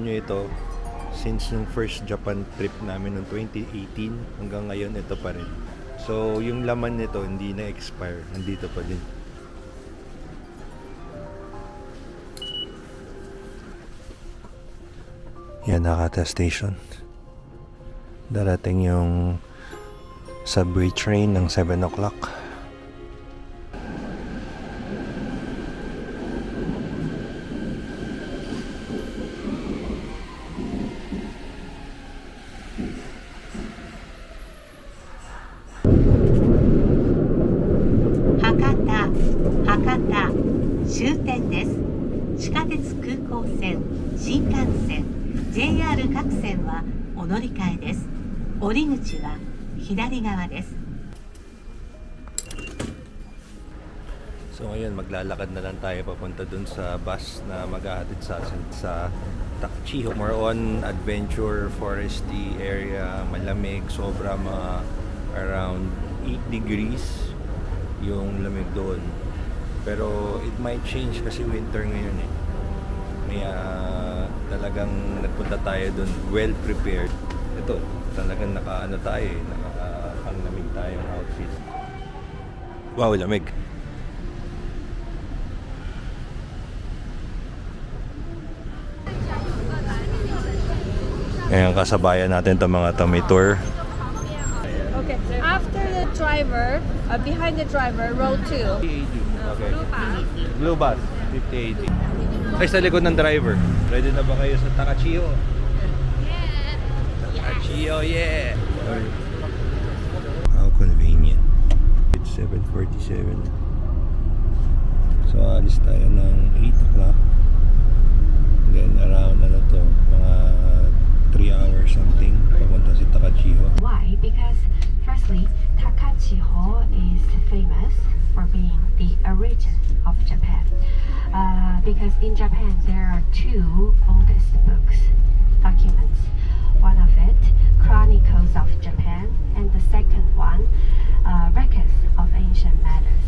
nyo ito, since yung first Japan trip namin noong 2018 hanggang ngayon ito pa rin. So yung laman nito hindi na expire, nandito pa din. Yan, Nakata Station. Darating yung subway train ng 7 o'clock. Hakata 終点です。地下鉄空港線、新幹線、JR 各線はお乗り換えです。降り口は左側です。 So ngayon maglalakad na lang tayo papunta dun sa bus na maghahatid sa atin sa Takchiho. More on adventure, foresty area, malamig, sobra mga around 8 degrees yung lamig doon. Pero it might change kasi winter ngayon eh. Kaya talagang nagpunta tayo doon well prepared. Ito, talagang naka-ano tayo eh, naka-panglamig tayong outfit. Wow, lamig. Ayan, kasabayan natin itong mga to, may tour. Okay, after the driver, behind the driver, row 2. 50-80. Okay. Blue bus, 50-80. Ay, sa likod ng driver. Ready na ba kayo sa Takchiho? Yeah! Takchiho, yeah! How convenient. It's 7:47. So, alis tayo ng 8 o'clock. Then, around, ano to, mga 3 hours something, papunta si Takchiho. Why? Because firstly, Takchiho is famous for being the origin of Japan. Because in Japan there are 2 oldest books, documents. One of it, Chronicles of Japan, and the second one, Records of Ancient Matters.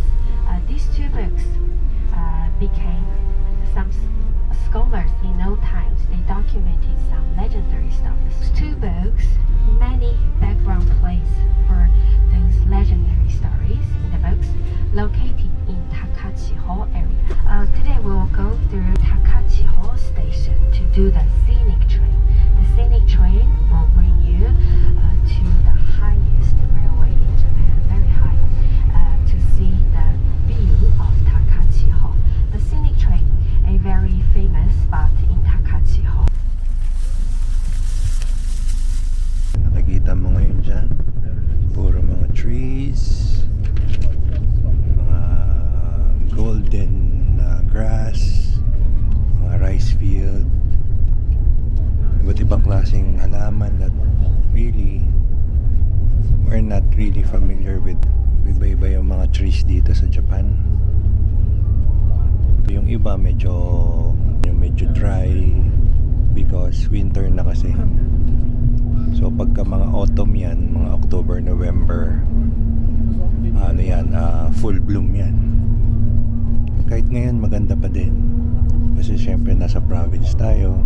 These 2 books became some scholars in old times. They documented some legendary stories. 2 books, many background plays for those legendary stories in the books, located in Takchiho area. Today we will go through Takchiho station to do the scenic train. The scenic train will bring you to the highest railway in Japan, very high, to see the view of Takchiho. The scenic train, a very famous spot in Takchiho. Nakikita mo ngayon dyan, puro mga trees, mga golden grass, mga rice field, iba't ibang klaseng halaman that really we're not really familiar with. Iba-iba yung mga trees dito sa Japan. Yung iba medyo dry because winter na kasi. So pagka mga autumn yan, mga October, November, ano yan, full bloom yan. Kahit ngayon maganda pa din kasi syempre nasa province tayo.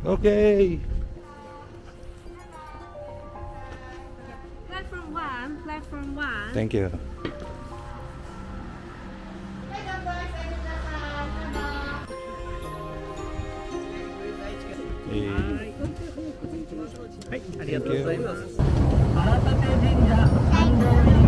Okay. Platform 1. Thank you. Thank you.